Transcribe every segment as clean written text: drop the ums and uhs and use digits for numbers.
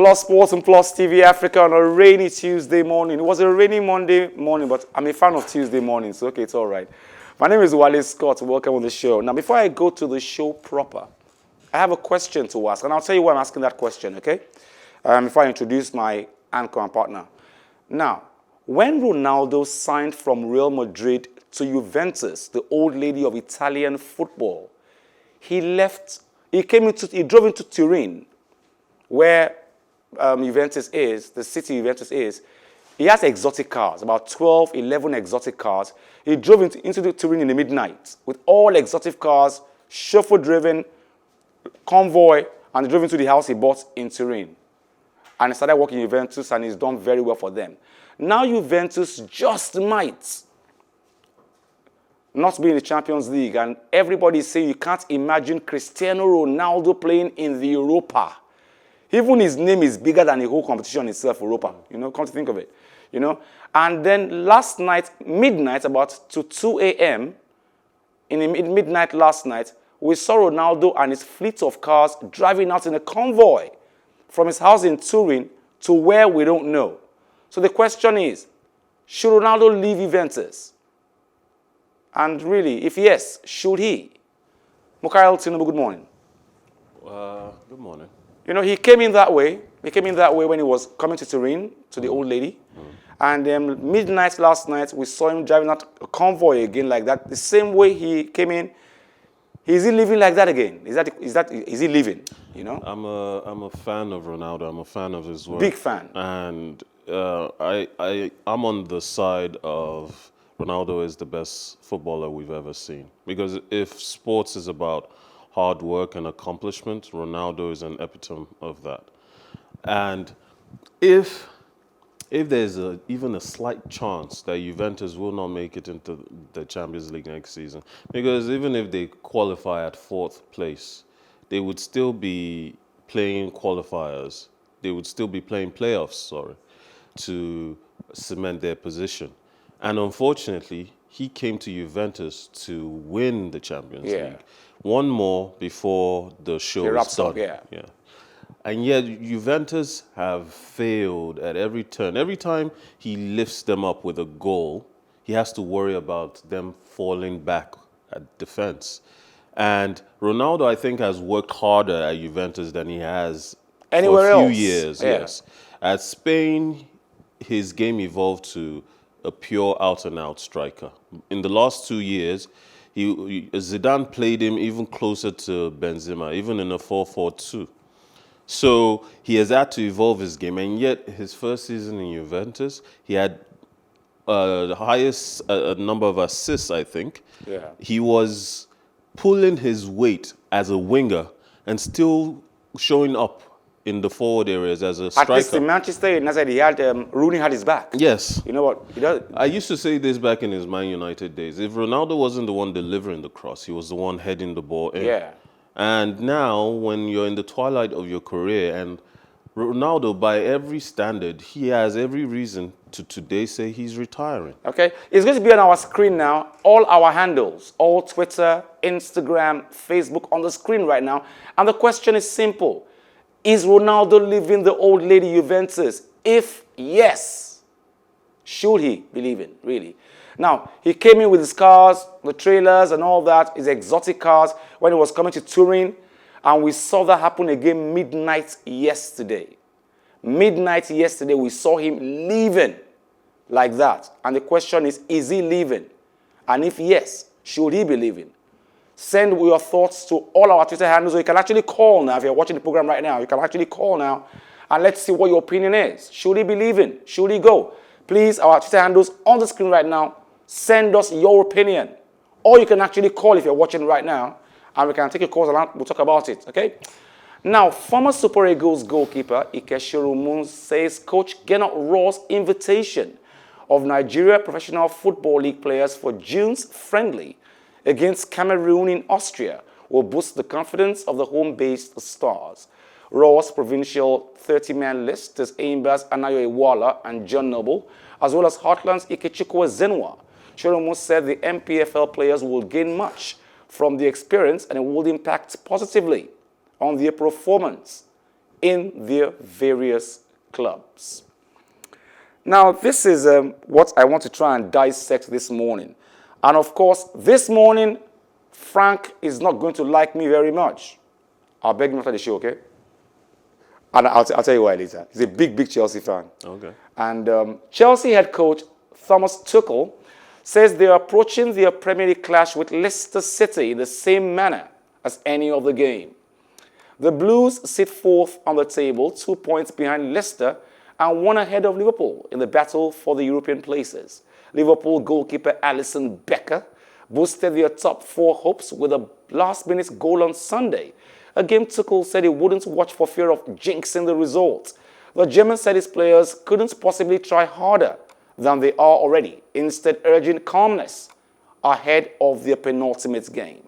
Plus Sports and Plus TV Africa on a rainy Tuesday morning. It was a rainy Monday morning, but I'm a fan of Tuesday mornings, so okay, it's all right. My name is Wale Scott. Welcome on the show. Now, before I go to the show proper, I have a question to ask, and I'll tell you why I'm asking that question, okay? Before I introduce my anchor and partner. Now, when Ronaldo signed from Real Madrid to Juventus, the old lady of Italian football, he drove into Turin, where Juventus is, the city Juventus is. He has exotic cars, about 12, 11 exotic cars. He drove into the Turin in the midnight with all exotic cars, chauffeur-driven, convoy, and he drove into the house he bought in Turin. And he started working in Juventus, and he's done very well for them. Now Juventus just might not be in the Champions League, and everybody is saying you can't imagine Cristiano Ronaldo playing in the Europa. Even his name is bigger than the whole competition itself, Europa. Come to think of it. And then last night, midnight, about to 2 a.m., in the midnight last night, we saw Ronaldo and his fleet of cars driving out in a convoy from his house in Turin to where we don't know. So the question is, should Ronaldo leave Juventus? And really, if yes, should he? Mukhail Tinubu, good morning. Good morning. He came in that way. He came in that way when he was coming to Turin, to the old lady. And midnight last night, we saw him driving out a convoy again like that. The same way he came in. Is he living like that again? Is he living? I'm a fan of Ronaldo. I'm a fan of his work. Big fan. And I'm on the side of Ronaldo is the best footballer we've ever seen. Because if sports is about hard work and accomplishment, Ronaldo is an epitome of that. And if there's even a slight chance that Juventus will not make it into the Champions League next season, because even if they qualify at 4th place, they would still be playing qualifiers. They would still be playing playoffs, to cement their position. And unfortunately, he came to Juventus to win the Champions League. One more before the show is done. Yeah. And yet, Juventus have failed at every turn. Every time he lifts them up with a goal, he has to worry about them falling back at defense. And Ronaldo, I think, has worked harder at Juventus than he has anywhere for a few else. years. Yes. At Spain, his game evolved to a pure out-and-out striker. In the last 2 years, Zidane played him even closer to Benzema, even in a 4-4-2. So he has had to evolve his game, and yet his first season in Juventus, he had the highest number of assists, I think. Yeah. He was pulling his weight as a winger and still showing up in the forward areas as a striker. At least in Manchester United, he had Rooney had his back. Yes. You know what? He does. I used to say this back in his Man United days. If Ronaldo wasn't the one delivering the cross, he was the one heading the ball in. Yeah. And now, when you're in the twilight of your career, and Ronaldo, by every standard, he has every reason to today say he's retiring. Okay. It's going to be on our screen now. All our handles, all Twitter, Instagram, Facebook on the screen right now. And the question is simple. Is Ronaldo leaving the old lady Juventus? If yes, should he be leaving, really? Now, he came in with his cars, the trailers and all that, his exotic cars, when he was coming to Turin, and we saw that happen again midnight yesterday. Midnight yesterday, we saw him leaving like that. And the question is he leaving? And if yes, should he be leaving? Send your thoughts to all our Twitter handles. So you can actually call now. If you're watching the program right now, you can actually call now. And let's see what your opinion is. Should he be leaving? Should he go? Please, our Twitter handles on the screen right now. Send us your opinion. Or you can actually call if you're watching right now. And we can take your calls and we'll talk about it. Okay? Now, former Super Eagles goalkeeper Shorunmu says Coach Gernot Rohr's invitation of Nigeria Professional Football League players for June's friendly against Cameroon in Austria will boost the confidence of the home-based stars. Raw's provincial 30-man list is Aimbas Anayo Iwala and John Noble, as well as Heartland's Ikechukwu Zenwa. Shorunmu said the MPFL players will gain much from the experience and it will impact positively on their performance in their various clubs. Now, this is what I want to try and dissect this morning. And of course, this morning, Frank is not going to like me very much. I'll beg him after the show, okay? And I'll tell you why later. He's a big, big Chelsea fan. Okay. And Chelsea head coach Thomas Tuchel says they're approaching their Premier League clash with Leicester City in the same manner as any other game. The Blues sit fourth on the table, 2 points behind Leicester, and one ahead of Liverpool in the battle for the European places. Liverpool goalkeeper Alisson Becker boosted their top four hopes with a last-minute goal on Sunday, a game Tuchel said he wouldn't watch for fear of jinxing the result. The German said his players couldn't possibly try harder than they are already, instead urging calmness ahead of their penultimate game.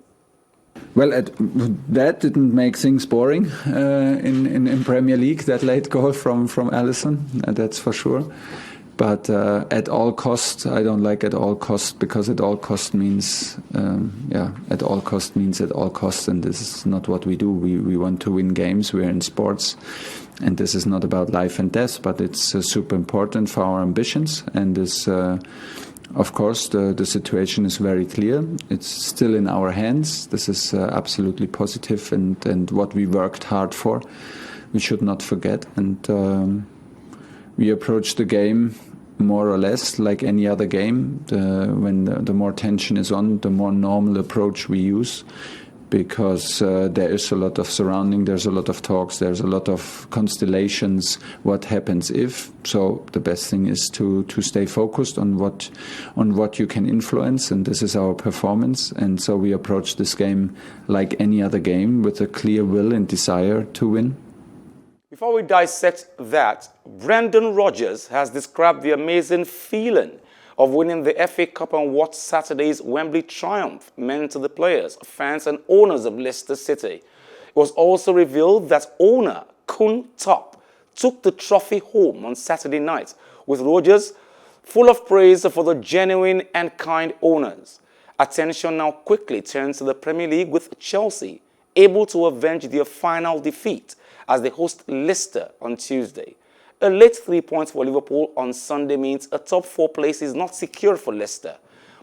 Well, that didn't make things boring in Premier League, that late goal from Alisson, that's for sure. But at all cost, I don't like at all cost, because at all cost means, at all cost means at all cost, and this is not what we do. We want to win games, we're in sports, and this is not about life and death, but it's super important for our ambitions, and this... Of course, the situation is very clear. It's still in our hands. This is absolutely positive, and what we worked hard for, we should not forget. And we approach the game more or less like any other game. When the more tension is on, the more normal approach we use, because there is a lot of surrounding, there's a lot of talks, there's a lot of constellations, what happens if. So the best thing is to stay focused on what you can influence, and this is our performance. And so we approach this game like any other game, with a clear will and desire to win. Before we dissect that, Brendan Rodgers has described the amazing feeling of winning the FA Cup and what Saturday's Wembley triumph meant to the players, fans and owners of Leicester City. It was also revealed that owner Kun Top took the trophy home on Saturday night, with Rodgers full of praise for the genuine and kind owners. Attention now quickly turns to the Premier League, with Chelsea able to avenge their final defeat as they host Leicester on Tuesday. A late 3 points for Liverpool on Sunday means a top four place is not secure for Leicester.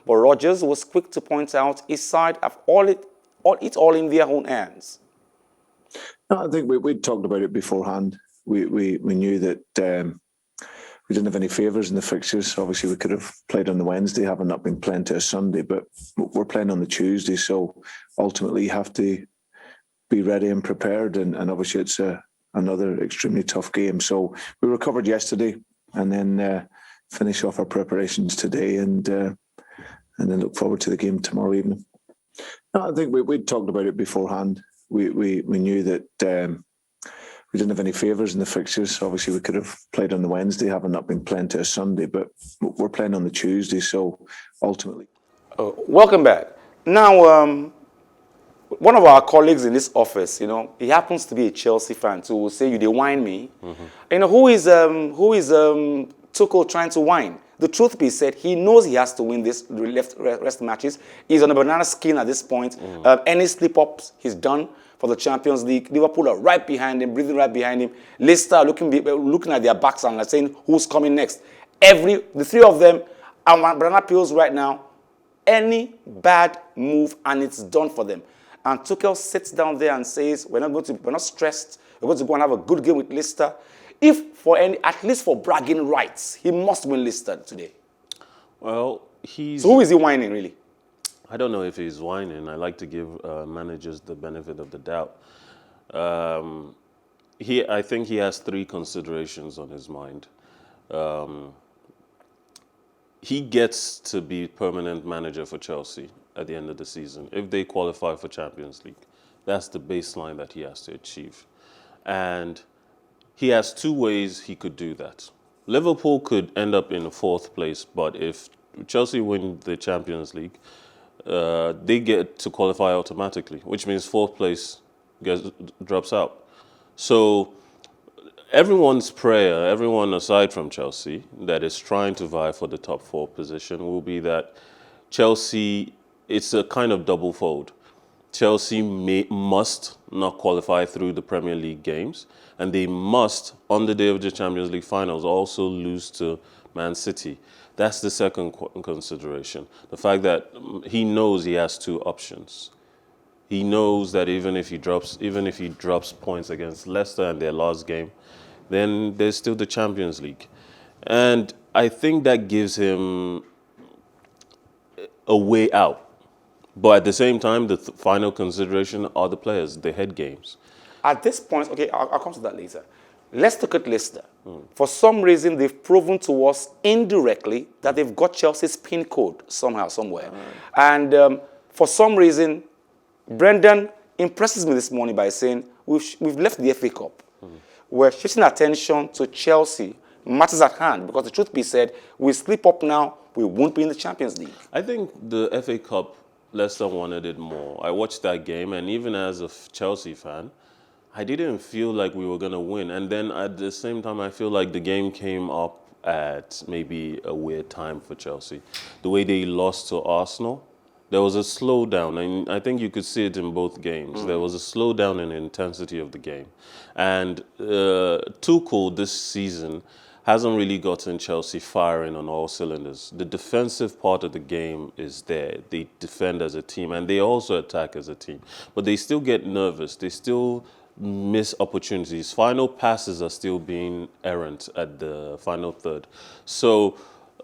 But Rodgers was quick to point out his side have it all in their own hands. No, I think we'd talked about it beforehand. We knew that we didn't have any favours in the fixtures. Obviously, we could have played on the Wednesday, having not been playing to a Sunday, but we're playing on the Tuesday. So ultimately, you have to be ready and prepared. And obviously, it's another extremely tough game. So we recovered yesterday, and then finish off our preparations today, and then look forward to the game tomorrow evening. No, I think we'd talked about it beforehand. We knew that we didn't have any favours in the fixtures. Obviously, we could have played on the Wednesday, having not been playing to a Sunday, but we're playing on the Tuesday. So ultimately, welcome back. Now, one of our colleagues in this office, he happens to be a Chelsea fan too, will say, "You they whine me." Mm-hmm. Who is Tuchel trying to whine? The truth be said, he knows he has to win this rest matches. He's on a banana skin at this point. Any slip-ups, he's done for the Champions League. Liverpool are right behind him, breathing right behind him. Leicester are looking at their backs and saying, who's coming next? The three of them are on banana peels right now. Any bad move, and it's done for them. And Tuchel sits down there and says, we're not stressed. We're going to go and have a good game with Leicester. At least for bragging rights, he must win Leicester today. Well, So who is he whining, really? I don't know if he's whining. I like to give managers the benefit of the doubt. I think he has three considerations on his mind. He gets to be permanent manager for Chelsea at the end of the season if they qualify for Champions League. That's the baseline that he has to achieve. And he has two ways he could do that. Liverpool could end up in fourth place, but if Chelsea win the Champions League, they get to qualify automatically, which means fourth place drops out. So everyone's prayer, everyone aside from Chelsea, that is trying to vie for the top four position will be that Chelsea, it's a kind of double fold. Chelsea must not qualify through the Premier League games, and they must, on the day of the Champions League finals, also lose to Man City. That's the second consideration. The fact that he knows he has two options. He knows that even if he drops points against Leicester in their last game, then there's still the Champions League. And I think that gives him a way out. But at the same time, the final consideration are the players, the head games. At this point, okay, I'll come to that later. Let's look at Leicester. For some reason, they've proven to us indirectly that they've got Chelsea's pin code somehow, somewhere. And for some reason, Brendan impresses me this morning by saying we've left the FA Cup. We're shifting attention to Chelsea, matters at hand, because the truth be said, we slip up now, we won't be in the Champions League. I think the FA Cup, Leicester wanted it more. I watched that game, and even as a Chelsea fan, I didn't feel like we were going to win. And then at the same time, I feel like the game came up at maybe a weird time for Chelsea. The way they lost to Arsenal, there was a slowdown, and I think you could see it in both games. There was a slowdown in the intensity of the game. And Tuchel this season hasn't really gotten Chelsea firing on all cylinders. The defensive part of the game is there. They defend as a team, and they also attack as a team. But they still get nervous. They still miss opportunities. Final passes are still being errant at the final third. So,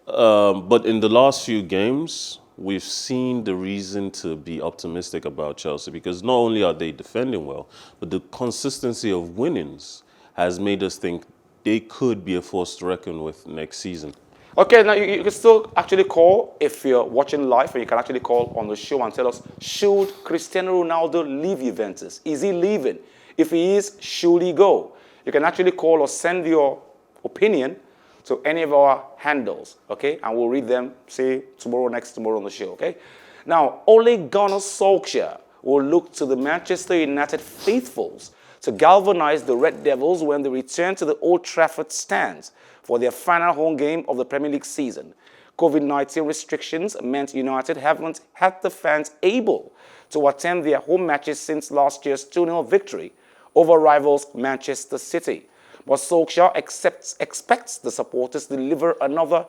but in the last few games, we've seen the reason to be optimistic about Chelsea, because not only are they defending well, but the consistency of winnings has made us think they could be a force to reckon with next season. Okay, now you can still actually call if you're watching live, and you can actually call on the show and tell us, should Cristiano Ronaldo leave Juventus? Is he leaving? If he is, should he go? You can actually call or send your opinion to any of our handles, okay? And we'll read them, say, next tomorrow on the show, okay? Now, Ole Gunnar Solksjaer will look to the Manchester United faithfuls to galvanize the Red Devils when they return to the Old Trafford stands for their final home game of the Premier League season. COVID-19 restrictions meant United haven't had the fans able to attend their home matches since last year's 2-0 victory over rivals Manchester City. But Solskjaer expects the supporters to deliver another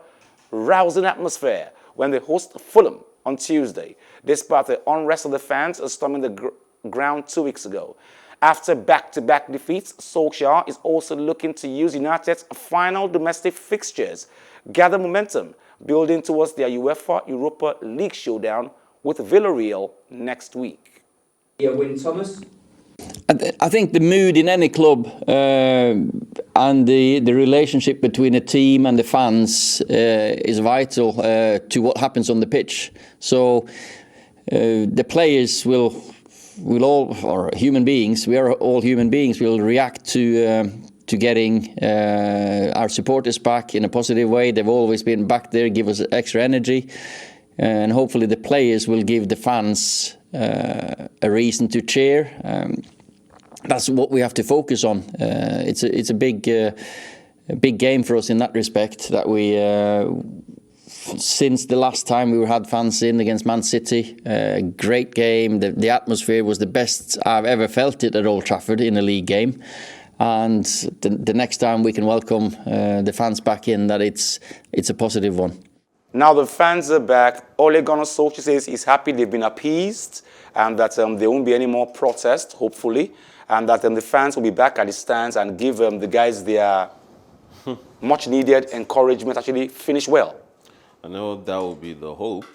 rousing atmosphere when they host Fulham on Tuesday, despite the unrest of the fans storming the ground 2 weeks ago. After back-to-back defeats, Solskjaer is also looking to use United's final domestic fixtures, gather momentum, building towards their UEFA Europa League showdown with Villareal next week. Yeah, win, Thomas? I think the mood in any club and the relationship between a team and the fans is vital to what happens on the pitch. So the players will all, or human beings, we are all human beings, will react to getting our supporters back in a positive way. They've always been back there, give us extra energy, and hopefully the players will give the fans a reason to cheer. That's what we have to focus on. It's a big game for us in that respect. That we since the last time we had fans in against Man City, great game. The atmosphere was the best I've ever felt it at Old Trafford in a league game. And the next time we can welcome the fans back in, that it's a positive one. Now the fans are back. Ole Gunnar Solskjaer says he's happy they've been appeased and that there won't be any more protest, hopefully, and that the fans will be back at the stands and give the guys their much-needed encouragement, actually finish well. I know that would be the hope.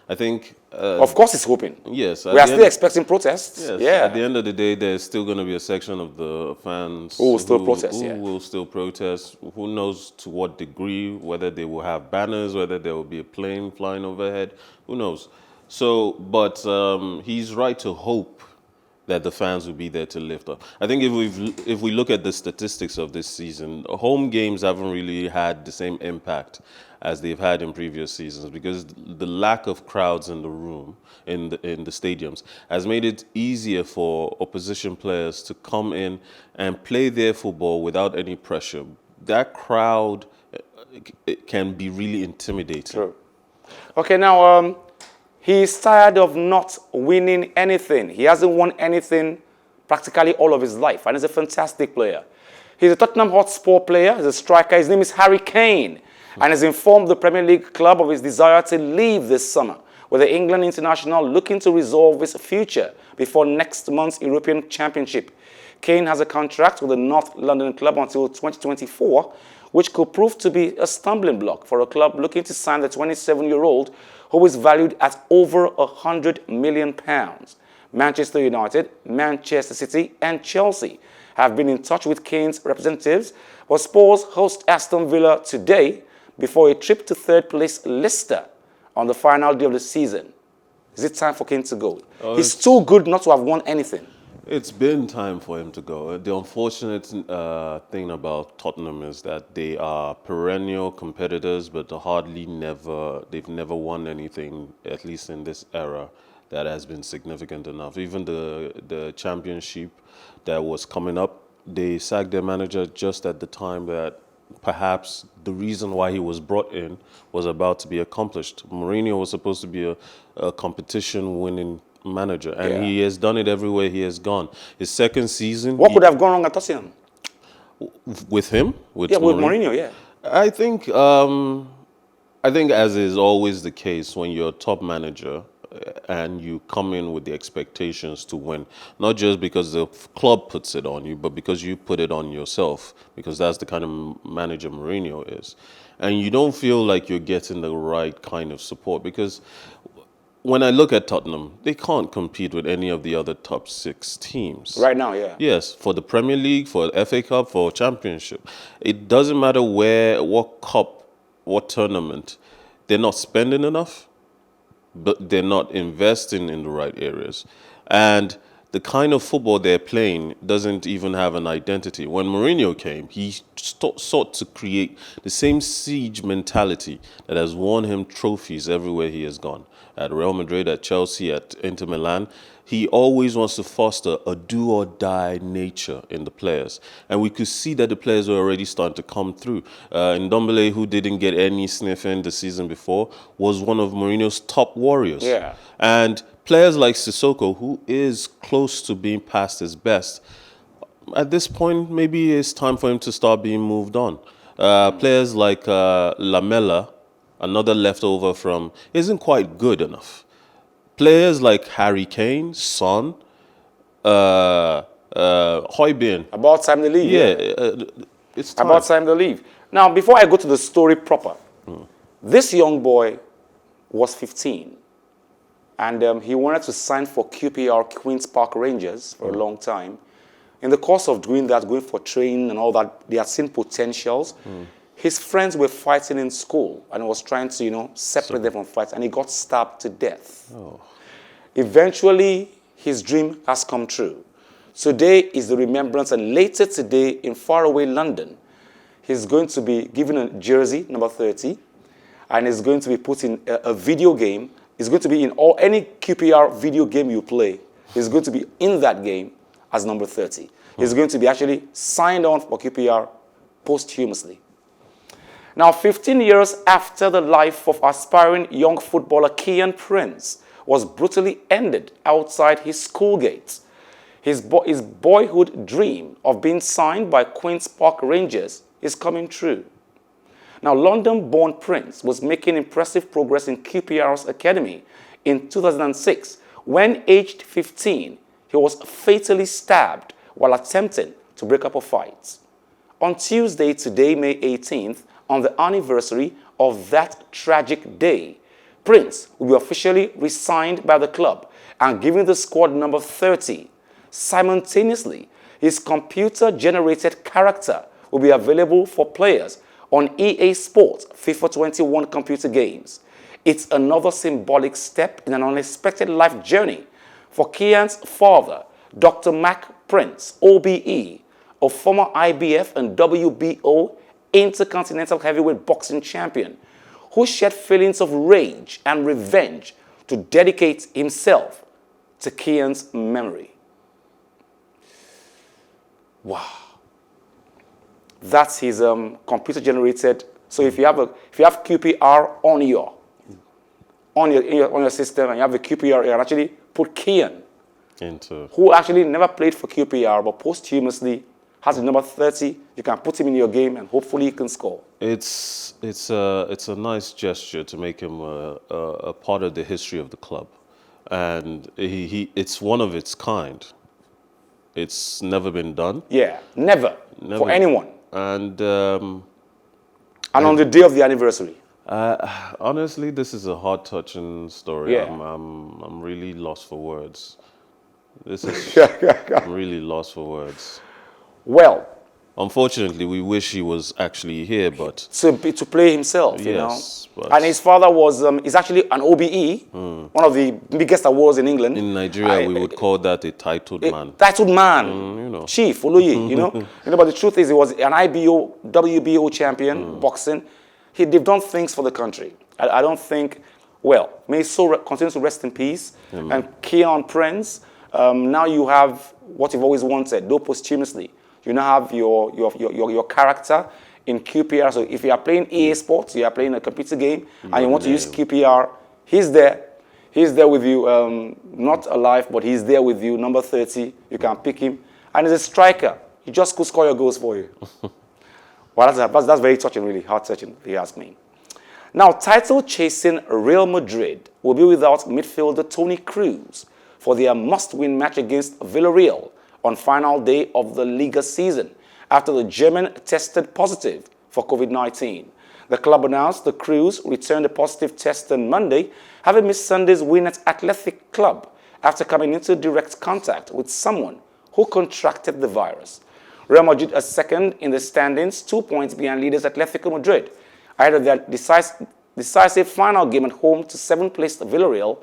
I think... of course he's hoping. Yes. We are still expecting protests. Yes. Yeah. At the end of the day, there's still going to be a section of the fans who will still protest. Who will still protest. Who knows to what degree, whether they will have banners, whether there will be a plane flying overhead. Who knows? So, but he's right to hope that the fans will be there to lift up. I think if we look at the statistics of this season, home games haven't really had the same impact as they've had in previous seasons, because the lack of crowds in the room, in the stadiums, has made it easier for opposition players to come in and play their football without any pressure. That crowd, it can be really intimidating. True. Okay, now He is tired of not winning anything. He hasn't won anything practically all of his life, and he's a fantastic player. He's a Tottenham Hotspur player. He's a striker. His name is Harry Kane, and has informed the Premier League club of his desire to leave this summer, with the England international looking to resolve his future before next month's European Championship. Kane has a contract with the North London club until 2024, which could prove to be a stumbling block for a club looking to sign the 27-year-old, who is valued at over £100 million. Manchester United, Manchester City, and Chelsea have been in touch with Kane's representatives, but Spurs host Aston Villa today before a trip to third-place Leicester on the final day of the season. Is it time for Kane to go? He's too good not to have won anything. It's been time for him to go. The unfortunate thing about Tottenham is that they are perennial competitors, but they've never won anything, at least in this era, that has been significant enough. Even the championship that was coming up, they sacked their manager just at the time that perhaps the reason why he was brought in was about to be accomplished. Mourinho was supposed to be a competition-winning manager, and he has done it everywhere he has gone. His second season... What could have gone wrong at Tottenham? With him? With Mourinho, yeah. I think as is always the case when you're a top manager and you come in with the expectations to win, not just because the club puts it on you, but because you put it on yourself, because that's the kind of manager Mourinho is. And you don't feel like you're getting the right kind of support, because when I look at Tottenham, they can't compete with any of the other top 6 teams. Right now, yeah. Yes, for the Premier League, for the FA Cup, for Championship. It doesn't matter what cup, what tournament. They're not spending enough, but they're not investing in the right areas. And the kind of football they're playing doesn't even have an identity. When Mourinho came, he sought to create the same siege mentality that has won him trophies everywhere he has gone. At Real Madrid, at Chelsea, at Inter Milan, he always wants to foster a do-or-die nature in the players. And we could see that the players were already starting to come through. Ndombele, who didn't get any sniff in the season before, was one of Mourinho's top warriors. Yeah. And players like Sissoko, who is close to being past his best, at this point, maybe it's time for him to start being moved on. Players like Lamela, another leftover from, isn't quite good enough. Players like Harry Kane, Son, Højbjerg. About time they leave. It's time. About time they leave. Now, before I go to the story proper, this young boy was 15. And he wanted to sign for QPR, Queen's Park Rangers, for a long time. In the course of doing that, going for training and all that, they had seen potentials. His friends were fighting in school, and he was trying to, separate them from fights, and he got stabbed to death. Eventually, his dream has come true. Today is the remembrance, and later today, in faraway London, he's going to be given a jersey, number 30, and he's going to be put in a video game. He's going to be in any QPR video game you play. He's going to be in that game as number 30. He's going to be actually signed on for QPR posthumously. Now, 15 years after the life of aspiring young footballer Kiyan was brutally ended outside his school gates, his boyhood dream of being signed by Queen's Park Rangers is coming true. Now, London-born Prince was making impressive progress in QPR's academy in 2006 when, aged 15, he was fatally stabbed while attempting to break up a fight. On Tuesday, today, May 18th, on the anniversary of that tragic day, Prince will be officially re-signed by the club and given the squad number 30. Simultaneously, his computer-generated character will be available for players on EA Sports FIFA 21 computer games. It's another symbolic step in an unexpected life journey for Kiyan's father, Dr. Mac Prince, OBE, a former IBF and WBO Intercontinental Heavyweight Boxing Champion, who shed feelings of rage and revenge to dedicate himself to Kiyan's memory. Wow. That's his computer-generated. So if you have QPR on your on your system and you have the QPR, you can actually put Kiyan, Into who actually never played for QPR, but posthumously has the number 30. You can put him in your game and hopefully he can score. it's a nice gesture to make him a part of the history of the club, and it's one of its kind. It's never been done. Yeah, never. For anyone. And on the day of the anniversary. honestly, this is a heart-touching story. Yeah. I'm really lost for words. This is I'm really lost for words. Well, Unfortunately, we wish he was actually here, but to play himself, you yes, know. but And his father was, he's actually an OBE, one of the biggest awards in England. in Nigeria, we would call that a titled man. Titled man, you know. Chief, Oloye, you know. But the truth is, he was an IBO, WBO champion, boxing. They've done things for the country. I don't think, well, may his soul continue to rest in peace. And Kiyan Prince, now you have what you've always wanted, though posthumously. You now have your character in QPR. So if you are playing EA Sports, you are playing a computer game, and you want to use QPR, he's there. He's there with you, not alive, but he's there with you, number 30. You can pick him. And he's a striker. He just could score your goals for you. Well, that's very touching, really, heart-touching, if you ask me. Now, title-chasing Real Madrid will be without midfielder Toni Kroos for their must-win match against Villareal on final day of the Liga season after the German tested positive for COVID-19. The club announced the Kroos returned a positive test on Monday, having missed Sunday's win at Athletic Club after coming into direct contact with someone who contracted the virus. Real Madrid are second in the standings, 2 points behind leaders Atletico Madrid, ahead of their decisive final game at home to 7th-placed Villareal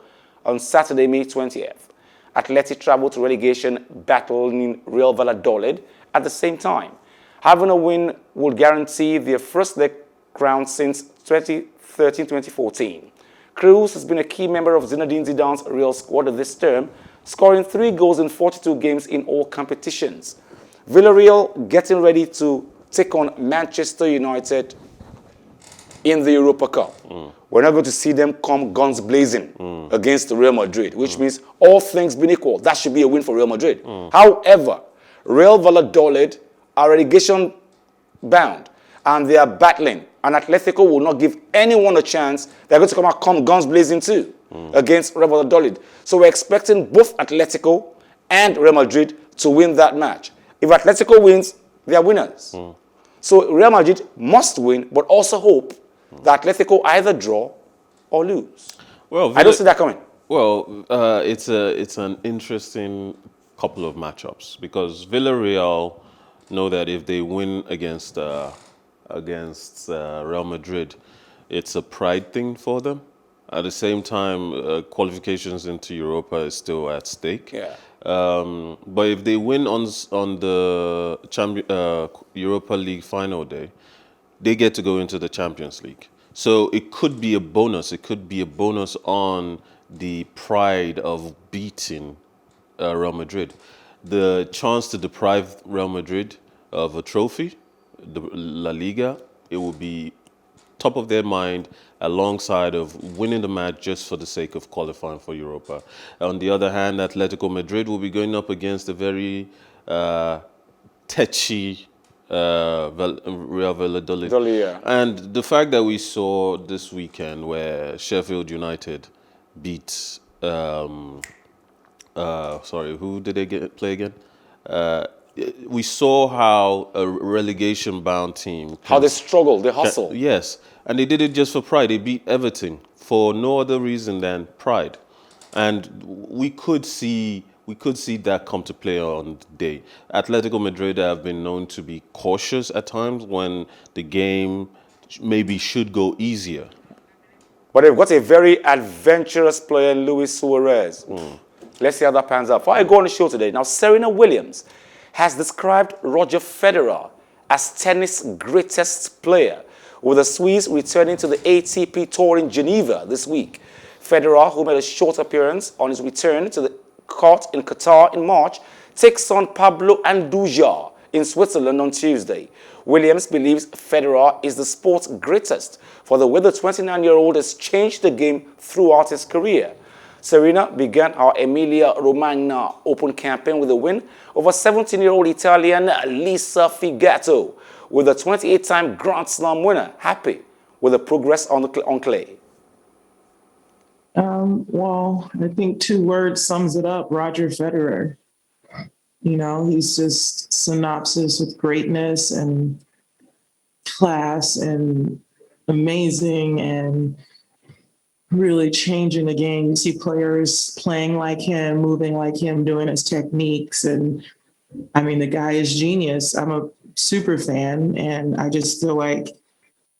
on Saturday, May 20th. Atleti traveled to relegation battling Real Valladolid at the same time. Having a win would guarantee their first leg crown since 2013-2014. Kroos has been a key member of Zinedine Zidane's Real squad this term, scoring 3 goals in 42 games in all competitions. Villareal getting ready to take on Manchester United in the Europa Cup. We're not going to see them come guns blazing against Real Madrid, which means all things being equal, that should be a win for Real Madrid. However, Real Valladolid are relegation bound and they are battling, and Atletico will not give anyone a chance. They're going to come guns blazing too against Real Valladolid. So we're expecting both Atletico and Real Madrid to win that match. If Atletico wins, they are winners. So Real Madrid must win, but also hope that Atletico either draw or lose. Well, I don't see that coming. Well, it's an interesting couple of matchups because Villarreal know that if they win against Real Madrid, it's a pride thing for them. At the same time, qualifications into Europa is still at stake. Yeah. But if they win on the Europa League final day, they get to go into the Champions League. So it could be a bonus. It could be a bonus on the pride of beating Real Madrid. The chance to deprive Real Madrid of a trophy, the La Liga, it will be top of their mind alongside of winning the match just for the sake of qualifying for Europa. On the other hand, Atletico Madrid will be going up against a very tetchy Real Valladolid. And the fact that we saw this weekend where Sheffield United beat, who did they play again? We saw how a relegation-bound team... How they struggle, they hustle. Yes, and they did it just for pride. They beat Everton for no other reason than pride. And we could see that come to play on the day. Atletico Madrid have been known to be cautious at times when the game maybe should go easier. But they've got a very adventurous player, Luis Suarez. Let's see how that pans out. Before I go on the show today, now Serena Williams has described Roger Federer as tennis' greatest player, with the Swiss returning to the ATP Tour in Geneva this week. Federer, who made a short appearance on his return to the court in Qatar in March, takes on Pablo Andujar in Switzerland on Tuesday. Williams believes Federer is the sport's greatest for the way the 29-year-old has changed the game throughout his career. Serena began her Emilia-Romagna Open campaign with a win over 17-year-old Italian Lisa Figato, with the 28-time Grand Slam winner happy with the progress on clay. Well, I think 2 words sums it up: Roger Federer. You know, he's just synopsis with greatness and class and amazing and really changing the game. You see players playing like him, moving like him, doing his techniques. And I mean, the guy is genius. I'm a super fan, and I just feel like,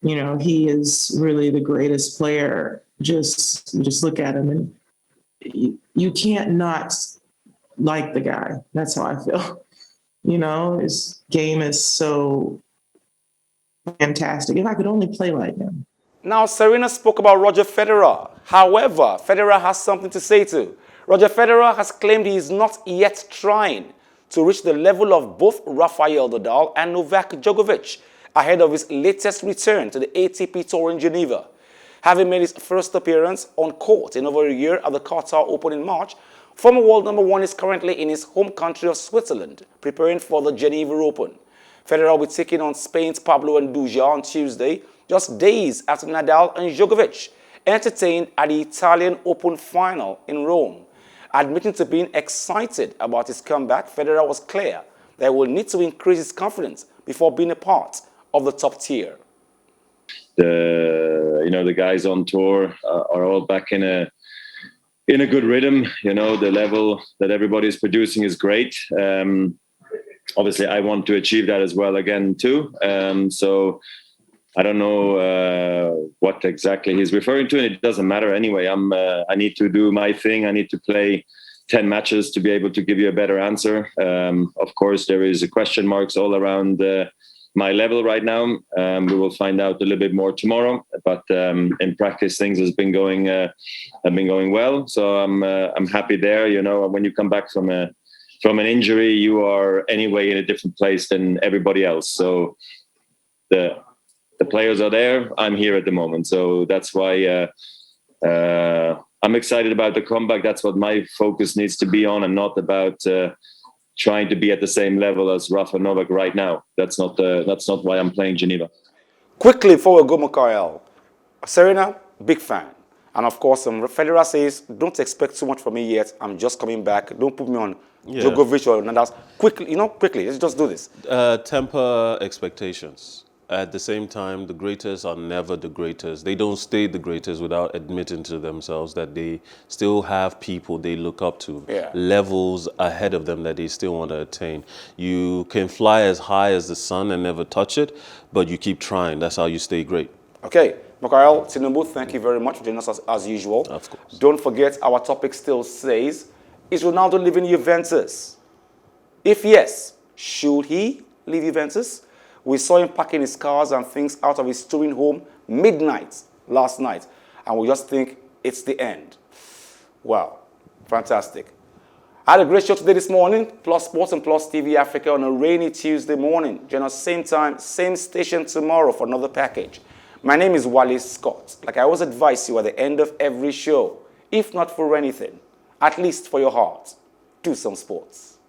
you know, he is really the greatest player. Just look at him, and you can't not like the guy. That's how I feel. You know, his game is so fantastic. If I could only play like him. Now, Serena spoke about Roger Federer. However, Federer has something to say too. Roger Federer has claimed he is not yet trying to reach the level of both Rafael Nadal and Novak Djokovic ahead of his latest return to the ATP Tour in Geneva. Having made his first appearance on court in over a year at the Qatar Open in March, former world number 1 is currently in his home country of Switzerland, preparing for the Geneva Open. Federer will be taking on Spain's Pablo Andújar on Tuesday, just days after Nadal and Djokovic entertained at the Italian Open final in Rome. Admitting to being excited about his comeback, Federer was clear that he will need to increase his confidence before being a part of the top tier. The guys on tour are all back in a good rhythm. You know, the level that everybody is producing is great. Obviously, I want to achieve that as well again too. So I don't know what exactly he's referring to, and it doesn't matter anyway. I need to do my thing. I need to play 10 matches to be able to give you a better answer. Of course, there is question marks all around my level right now. We will find out a little bit more tomorrow, but in practice things have been going well. So I'm happy there. You know, when you come back from an injury, you are anyway in a different place than everybody else. So the players are there. I'm here at the moment, so that's why I'm excited about the comeback. That's what my focus needs to be on, and not about trying to be at the same level as Rafa Novak right now. That's not why I'm playing Geneva. Quickly before we go, Mukhail, Serena, big fan. And of course, Federer says, don't expect too much from me yet. I'm just coming back. Don't put me on Djokovic or Nadal. Quickly, let's just do this. Temper expectations. At the same time, the greatest are never the greatest. They don't stay the greatest without admitting to themselves that they still have people they look up to, levels ahead of them that they still want to attain. You can fly as high as the sun and never touch it, but you keep trying. That's how you stay great. Okay, Mukhail Tinubu, thank you very much for joining us as usual. Of course. Don't forget, our topic still says, is Ronaldo leaving Juventus? If yes, should he leave Juventus? We saw him packing his cars and things out of his touring home midnight last night, and we just think it's the end. Wow, fantastic. I had a great show today this morning, Plus Sports and Plus TV Africa on a rainy Tuesday morning. Join us same time, same station tomorrow for another package. My name is Wale Scott. Like I always advise you at the end of every show, if not for anything, at least for your heart, do some sports.